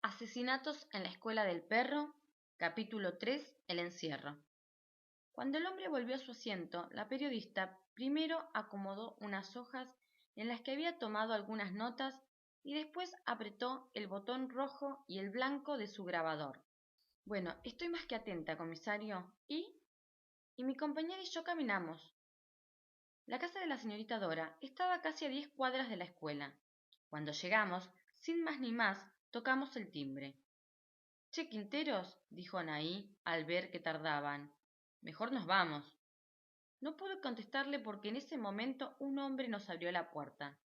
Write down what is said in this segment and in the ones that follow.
Asesinatos en la escuela del perro, capítulo 3. El encierro. Cuando el hombre volvió a su asiento, la periodista primero acomodó unas hojas en las que había tomado algunas notas y después apretó el botón rojo y el blanco de su grabador. Bueno, estoy más que atenta, comisario. Y mi compañera y yo caminamos. La casa de la señorita Dora estaba casi a 10 cuadras de la escuela. Cuando llegamos, sin más ni más, tocamos el timbre. —Che, Quinteros —dijo Anaí al ver que tardaban—, mejor nos vamos. No pude contestarle porque en ese momento un hombre nos abrió la puerta.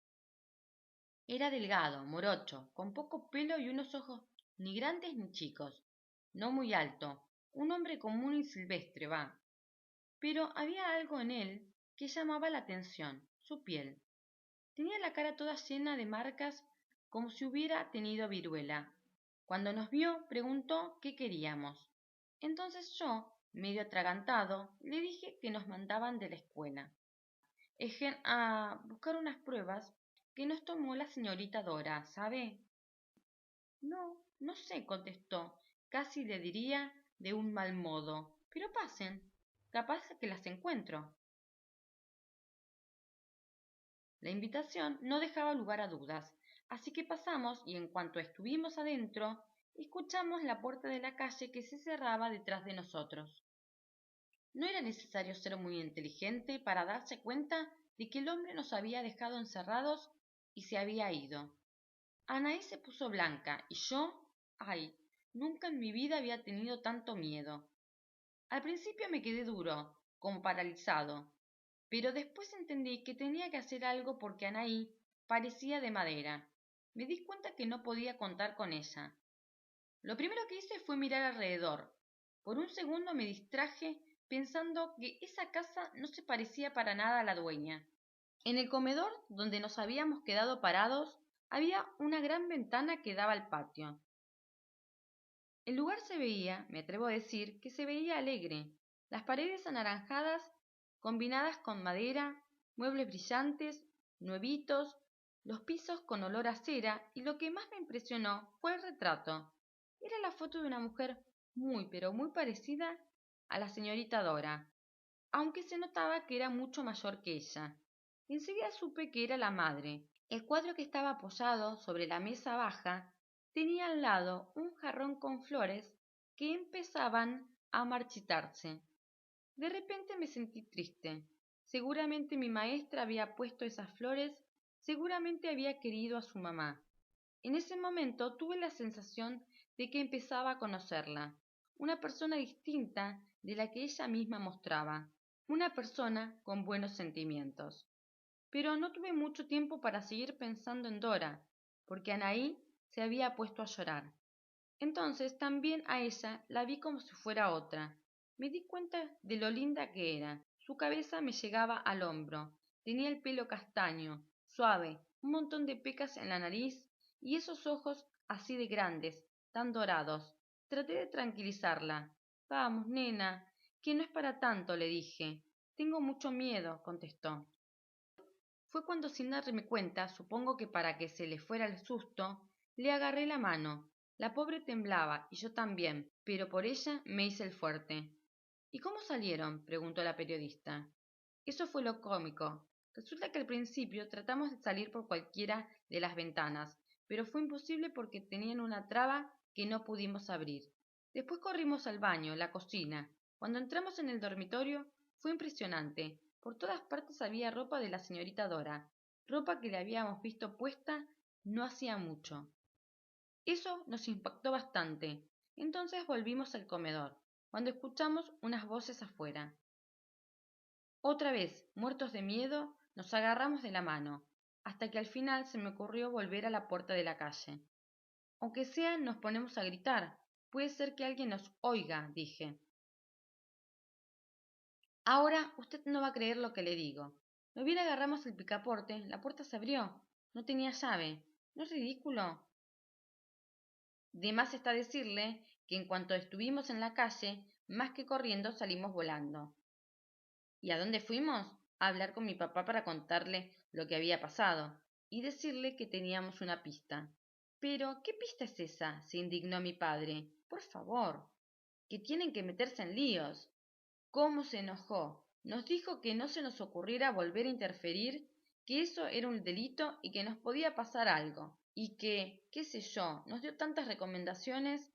Era delgado, morocho, con poco pelo y unos ojos ni grandes ni chicos, no muy alto, un hombre común y silvestre, va. Pero había algo en él que llamaba la atención, su piel. Tenía la cara toda llena de marcas como si hubiera tenido viruela. Cuando nos vio, preguntó qué queríamos. Entonces yo, medio atragantado, le dije que nos mandaban de la escuela. Ejen a buscar unas pruebas que nos tomó la señorita Dora, ¿sabe? No, no sé, contestó, casi le diría de un mal modo. Pero pasen, capaz que las encuentro. La invitación no dejaba lugar a dudas, así que pasamos y en cuanto estuvimos adentro, escuchamos la puerta de la calle que se cerraba detrás de nosotros. No era necesario ser muy inteligente para darse cuenta de que el hombre nos había dejado encerrados y se había ido. Anaí se puso blanca y yo, ay, nunca en mi vida había tenido tanto miedo. Al principio me quedé duro, como paralizado, pero después entendí que tenía que hacer algo porque Anaí parecía de madera. Me di cuenta que no podía contar con ella. Lo primero que hice fue mirar alrededor. Por un segundo me distraje pensando que esa casa no se parecía para nada a la dueña. En el comedor, donde nos habíamos quedado parados, había una gran ventana que daba al patio. El lugar se veía, me atrevo a decir, que se veía alegre. Las paredes anaranjadas, combinadas con madera, muebles brillantes, nuevitos, los pisos con olor a cera, y lo que más me impresionó fue el retrato. Era la foto de una mujer muy, pero muy parecida a la señorita Dora, aunque se notaba que era mucho mayor que ella. Enseguida supe que era la madre. El cuadro que estaba apoyado sobre la mesa baja tenía al lado un jarrón con flores que empezaban a marchitarse. De repente me sentí triste. Seguramente mi maestra había puesto esas flores, seguramente había querido a su mamá. En ese momento tuve la sensación de que empezaba a conocerla, una persona distinta de la que ella misma mostraba, una persona con buenos sentimientos. Pero no tuve mucho tiempo para seguir pensando en Dora, porque Anaí se había puesto a llorar. Entonces también a ella la vi como si fuera otra. Me di cuenta de lo linda que era. Su cabeza me llegaba al hombro. Tenía el pelo castaño, suave, un montón de pecas en la nariz y esos ojos así de grandes, tan dorados. Traté de tranquilizarla. Vamos, nena, que no es para tanto, le dije. Tengo mucho miedo, contestó. Fue cuando sin darme cuenta, supongo que para que se le fuera el susto, le agarré la mano. La pobre temblaba, y yo también, pero por ella me hice el fuerte. ¿Y cómo salieron?, preguntó la periodista. Eso fue lo cómico. Resulta que al principio tratamos de salir por cualquiera de las ventanas, pero fue imposible porque tenían una traba que no pudimos abrir. Después corrimos al baño, la cocina. Cuando entramos en el dormitorio fue impresionante. Por todas partes había ropa de la señorita Dora, ropa que le habíamos visto puesta no hacía mucho. Eso nos impactó bastante. Entonces volvimos al comedor, cuando escuchamos unas voces afuera. Otra vez, muertos de miedo, nos agarramos de la mano, hasta que al final se me ocurrió volver a la puerta de la calle. Aunque sea, nos ponemos a gritar. Puede ser que alguien nos oiga, dije. Ahora usted no va a creer lo que le digo. Lo bien agarramos el picaporte, la puerta se abrió. No tenía llave. ¿No es ridículo? De más está decirle que en cuanto estuvimos en la calle, más que corriendo salimos volando. ¿Y a dónde fuimos? A hablar con mi papá para contarle lo que había pasado y decirle que teníamos una pista. Pero, ¿qué pista es esa? Se indignó mi padre. Por favor, que tienen que meterse en líos. ¿Cómo se enojó? Nos dijo que no se nos ocurriera volver a interferir, que eso era un delito y que nos podía pasar algo, y que, qué sé yo, nos dio tantas recomendaciones.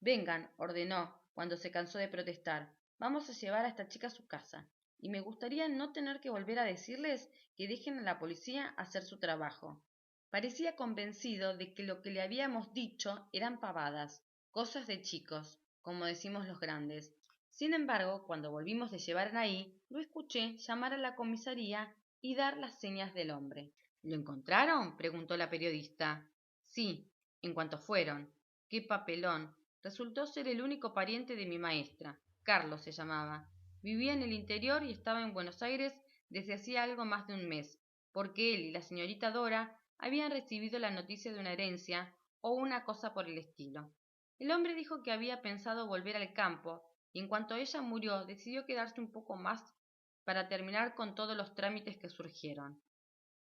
Vengan, ordenó, cuando se cansó de protestar. Vamos a llevar a esta chica a su casa, y me gustaría no tener que volver a decirles que dejen a la policía hacer su trabajo. Parecía convencido de que lo que le habíamos dicho eran pavadas, cosas de chicos, como decimos los grandes. Sin embargo, cuando volvimos de llevar a Anaí, lo escuché llamar a la comisaría y dar las señas del hombre. ¿Lo encontraron? Preguntó la periodista. Sí, en cuanto fueron. ¡Qué papelón! Resultó ser el único pariente de mi maestra. Carlos se llamaba. Vivía en el interior y estaba en Buenos Aires desde hacía algo más de un mes, porque él y la señorita Dora habían recibido la noticia de una herencia o una cosa por el estilo. El hombre dijo que había pensado volver al campo y en cuanto ella murió decidió quedarse un poco más para terminar con todos los trámites que surgieron.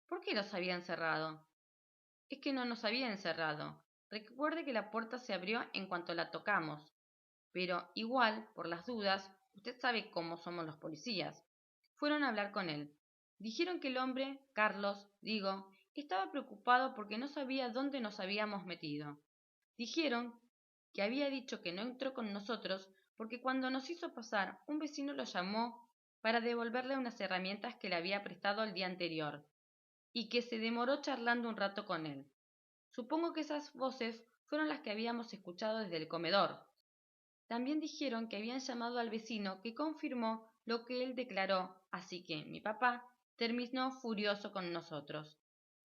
¿Por qué los habían cerrado? Es que no nos había encerrado. Recuerde que la puerta se abrió en cuanto la tocamos. Pero igual, por las dudas, usted sabe cómo somos los policías. Fueron a hablar con él. Dijeron que el hombre, Carlos, digo, estaba preocupado porque no sabía dónde nos habíamos metido. Dijeron que había dicho que no entró con nosotros porque cuando nos hizo pasar, un vecino lo llamó para devolverle unas herramientas que le había prestado el día anterior, y que se demoró charlando un rato con él. Supongo que esas voces fueron las que habíamos escuchado desde el comedor. También dijeron que habían llamado al vecino que confirmó lo que él declaró, así que mi papá terminó furioso con nosotros.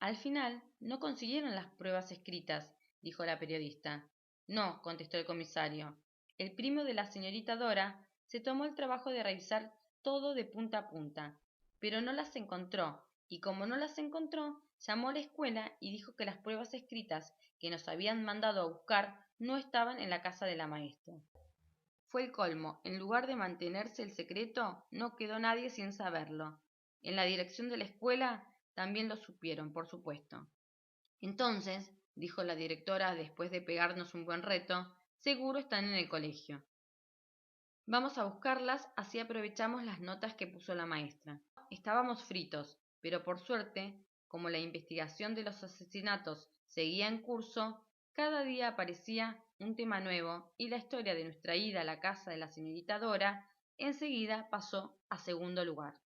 Al final no consiguieron las pruebas escritas, dijo la periodista. No, contestó el comisario. El primo de la señorita Dora se tomó el trabajo de revisar todo de punta a punta, pero no las encontró, y como no las encontró, llamó a la escuela y dijo que las pruebas escritas que nos habían mandado a buscar no estaban en la casa de la maestra. Fue el colmo. En lugar de mantenerse el secreto, no quedó nadie sin saberlo. En la dirección de la escuela también lo supieron, por supuesto. Entonces, dijo la directora después de pegarnos un buen reto, seguro están en el colegio. Vamos a buscarlas, así aprovechamos las notas que puso la maestra. Estábamos fritos, pero por suerte, como la investigación de los asesinatos seguía en curso, cada día aparecía un tema nuevo y la historia de nuestra ida a la casa de la señorita Dora enseguida pasó a segundo lugar.